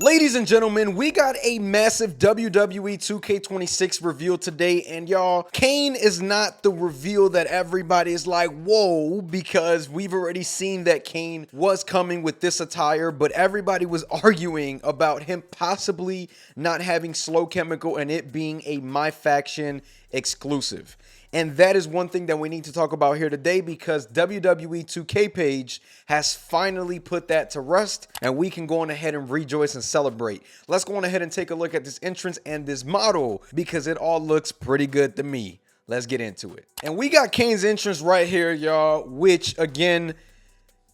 Ladies and gentlemen, we got a massive WWE 2K26 reveal today, and y'all, Kane is not the reveal that everybody is like, whoa, because we've already seen that Kane was coming with this attire, but everybody was arguing about him possibly not having Slow Chemical and it being a My Faction exclusive. And that is one thing that we need to talk about here today, because WWE 2K page has finally put that to rest, and we can go on ahead and rejoice and celebrate. Let's go on ahead and take a look at this entrance and this model, because it all looks pretty good to me. Let's get into it. And we got Kane's entrance right here, y'all, which again,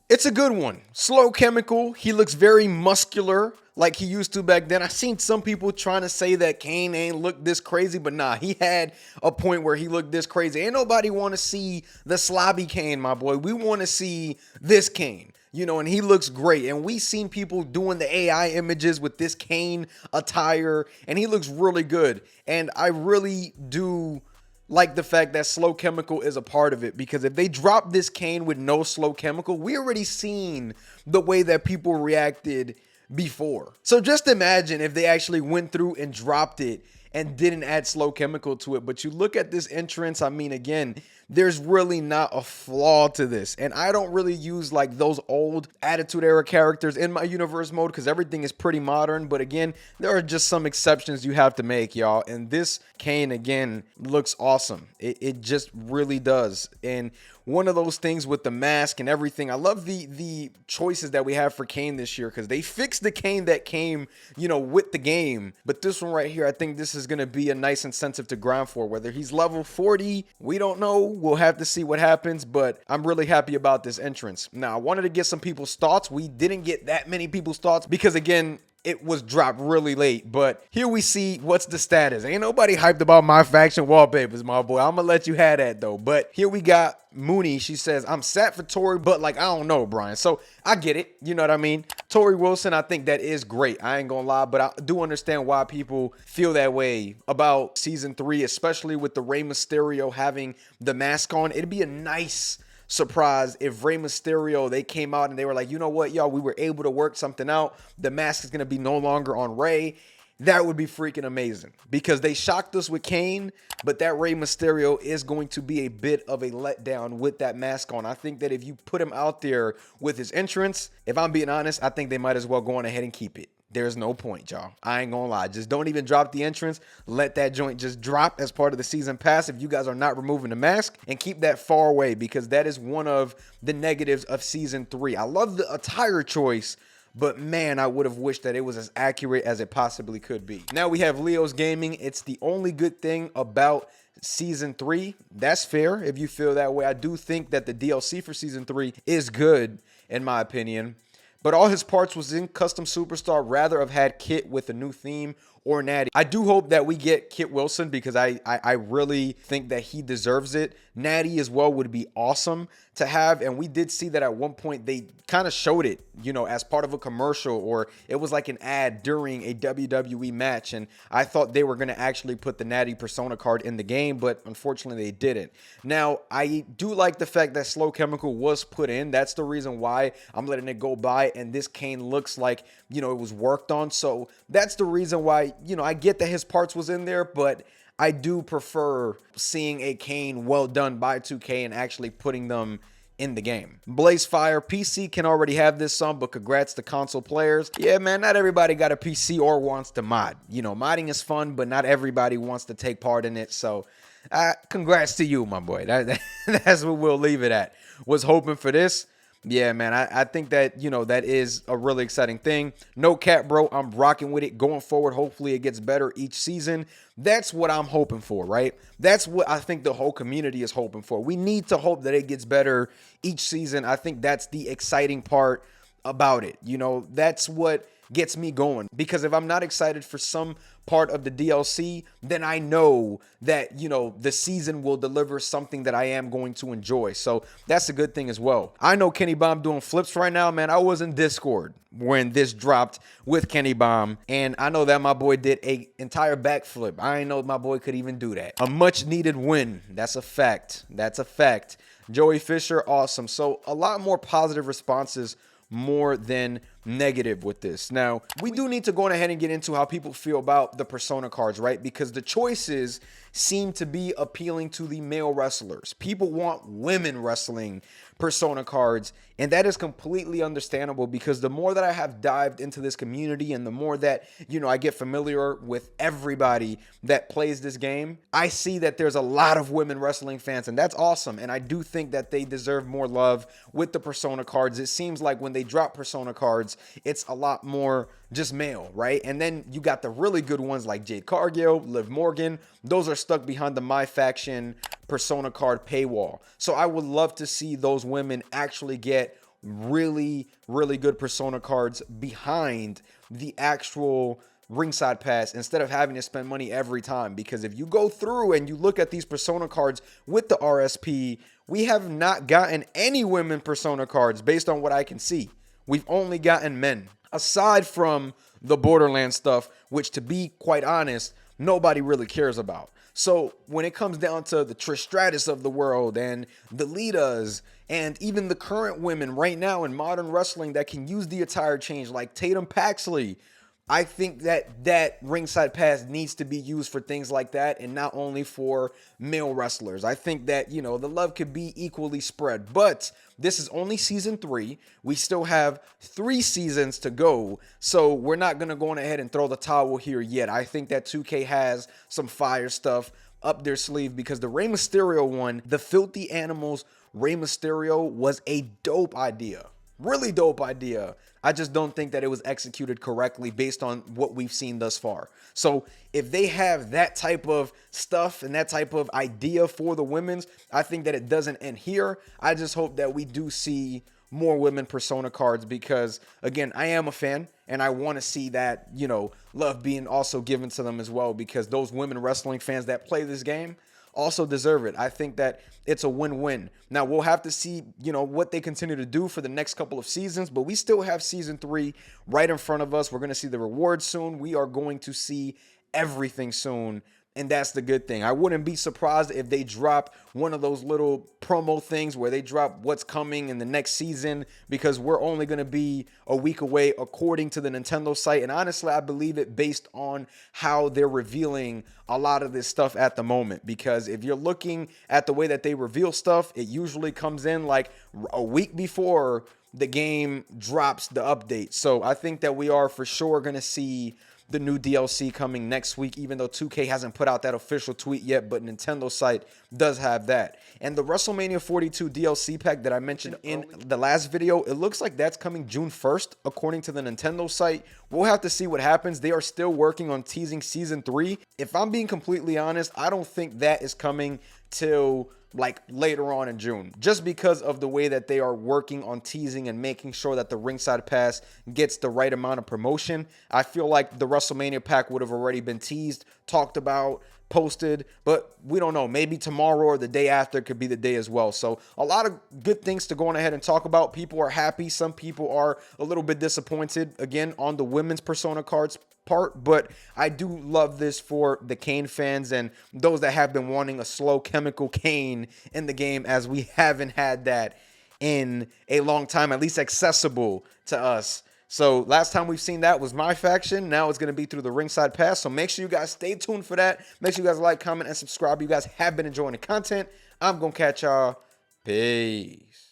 it's a good one. Slow Chemical. He looks very muscular like he used to back then. I seen some people trying to say that Kane ain't looked this crazy, but nah, he had a point where he looked this crazy. Ain't nobody want to see the slobby Kane, my boy. We want to see this Kane, you know, and he looks great. And we seen people doing the AI images with this Kane attire, and he looks really good. And I really do like the fact that Slow Chemical is a part of it, because if they drop this Kane with no Slow Chemical, we already seen the way that people reacted before. So just imagine if they actually went through and dropped it and didn't add Slow Chemical to it. But you look at this entrance, I mean, again, there's really not a flaw to this. And I don't really use like those old Attitude Era characters in my universe mode, because everything is pretty modern. But again, there are just some exceptions you have to make, y'all. And this Kane, again, looks awesome. It just really does. And one of those things with the mask and everything, I love the choices that we have for Kane this year, because they fixed the Kane that came, you know, with the game. But this one right here, I think this is going to be a nice incentive to grind for. Whether he's level 40, we don't know. We'll have to see what happens, but I'm really happy about this entrance. Now, I wanted to get some people's thoughts. We didn't get that many people's thoughts because, again, it was dropped really late, but here we see what's the status. Ain't nobody hyped about My Faction wallpapers, my boy. I'm gonna let you have that though. But here we got Mooney. She says, I'm sad for Tori, but like, I don't know, Brian. So I get it. You know what I mean? Tori Wilson, I think that is great. I ain't gonna lie, but I do understand why people feel that way about season 3, especially with the Rey Mysterio having the mask on. It'd be a nice surprise if Rey Mysterio, they came out and they were like, you know what, y'all, we were able to work something out. The mask is going to be no longer on Rey. That would be freaking amazing, because they shocked us with Kane, but that Rey Mysterio is going to be a bit of a letdown with that mask on. I think that if you put him out there with his entrance, if I'm being honest, I think they might as well go on ahead and keep it. There's no point, y'all. I ain't gonna lie. Just don't even drop the entrance. Let that joint just drop as part of the season pass if you guys are not removing the mask, and keep that far away, because that is one of the negatives of season 3. I love the attire choice, but man, I would have wished that it was as accurate as it possibly could be. Now we have Leo's Gaming. It's the only good thing about season 3. That's fair if you feel that way. I do think that the DLC for season 3 is good, in my opinion. But all his parts was in Custom Superstar. Rather have had Kit with a new theme or Natty. I do hope that we get Kit Wilson, because I really think that he deserves it. Natty as well would be awesome to have. And we did see that at one point they kind of showed it, you know, as part of a commercial, or it was like an ad during a WWE match. And I thought they were going to actually put the Natty Persona card in the game, but unfortunately they didn't. Now, I do like the fact that Slow Chemical was put in. That's the reason why I'm letting it go by. And this Kane looks like, you know, it was worked on. So that's the reason why, you know, I get that his parts was in there, but I do prefer seeing a Kane well done by 2K and actually putting them in the game. Blaze Fire, PC can already have this song, but congrats to console players. Yeah, man, not everybody got a PC or wants to mod. You know, modding is fun, but not everybody wants to take part in it. So congrats to you, my boy. That's what we'll leave it at. Was hoping for this. Yeah, man, I think that, you know, that is a really exciting thing. No cap, bro. I'm rocking with it going forward. Hopefully it gets better each season. That's what I'm hoping for, right? That's what I think the whole community is hoping for. We need to hope that it gets better each season. I think that's the exciting part about it. You know, that's what gets me going, because if I'm not excited for some part of the DLC, then I know that, you know, the season will deliver something that I am going to enjoy. So that's a good thing as well. I know Kenny Bomb doing flips right now, man. I was in Discord when this dropped with Kenny Bomb, and I know that my boy did a entire backflip. I didn't know my boy could even do that. A much needed win. That's a fact. That's a fact. Joey Fisher, awesome. So a lot more positive responses more than negative with this. Now, we do need to go on ahead and get into how people feel about the Persona cards, right? Because the choices seem to be appealing to the male wrestlers. People want women wrestling Persona cards, and that is completely understandable because the more that I have dived into this community and the more that, you know, I get familiar with everybody that plays this game, I see that there's a lot of women wrestling fans, and that's awesome. And I do think that they deserve more love with the Persona cards. It seems like when they drop Persona cards, it's a lot more just male, right? And then you got the really good ones like Jade Cargill, Liv Morgan. Those are stuck behind the My Faction Persona card paywall. So I would love to see those women actually get really, really good Persona cards behind the actual Ringside Pass instead of having to spend money every time. Because if you go through and you look at these Persona cards with the RSP, we have not gotten any women Persona cards based on what I can see. We've only gotten men. Aside from the Borderlands stuff, which to be quite honest, nobody really cares about. So when it comes down to the Trish Stratus of the world and the Litas and even the current women right now in modern wrestling that can use the attire change like Tatum Paxley, I think that Ringside Pass needs to be used for things like that and not only for male wrestlers. I think that, you know, the love could be equally spread, but this is only season 3. We still have 3 seasons to go, so we're not going to go on ahead and throw the towel here yet. I think that 2K has some fire stuff up their sleeve because the Rey Mysterio one, the Filthy Animals Rey Mysterio, was a dope idea. Really dope idea. I just don't think that it was executed correctly based on what we've seen thus far. So if they have that type of stuff and that type of idea for the women's, I think that it doesn't end here. I just hope that we do see more women Persona cards because, again, I am a fan and I want to see that, you know, love being also given to them as well because those women wrestling fans that play this game also deserve it. I think that it's a win-win. Now, we'll have to see, you know, what they continue to do for the next couple of seasons, but we still have season 3 right in front of us. We're going to see the rewards soon. We are going to see everything soon, and that's the good thing. I wouldn't be surprised if they drop one of those little promo things where they drop what's coming in the next season because we're only going to be a week away according to the Nintendo site. And honestly, I believe it based on how they're revealing a lot of this stuff at the moment. Because if you're looking at the way that they reveal stuff, it usually comes in like a week before the game drops the update. So I think that we are for sure going to see the new DLC coming next week, even though 2K hasn't put out that official tweet yet, but Nintendo site does have that. And the WrestleMania 42 DLC pack that I mentioned in the last video, it looks like that's coming June 1st, according to the Nintendo site. We'll have to see what happens. They are still working on teasing season 3. If I'm being completely honest, I don't think that is coming till like later on in June, just because of the way that they are working on teasing and making sure that the Ringside Pass gets the right amount of promotion. I feel like the WrestleMania pack would have already been teased, talked about, posted, but we don't know. Maybe tomorrow or the day after could be the day as well. So a lot of good things to go on ahead and talk about. People are happy. Some people are a little bit disappointed, again, on the women's Persona cards part, but I do love this for the Kane fans and those that have been wanting a slow chemical Kane in the game, as we haven't had that in a long time, at least accessible to us. So last time we've seen that was My Faction. Now it's going to be through the Ringside Pass. So make sure you guys stay tuned for that. Make sure you guys like, comment, and subscribe. You guys have been enjoying the content. I'm going to catch y'all. Peace.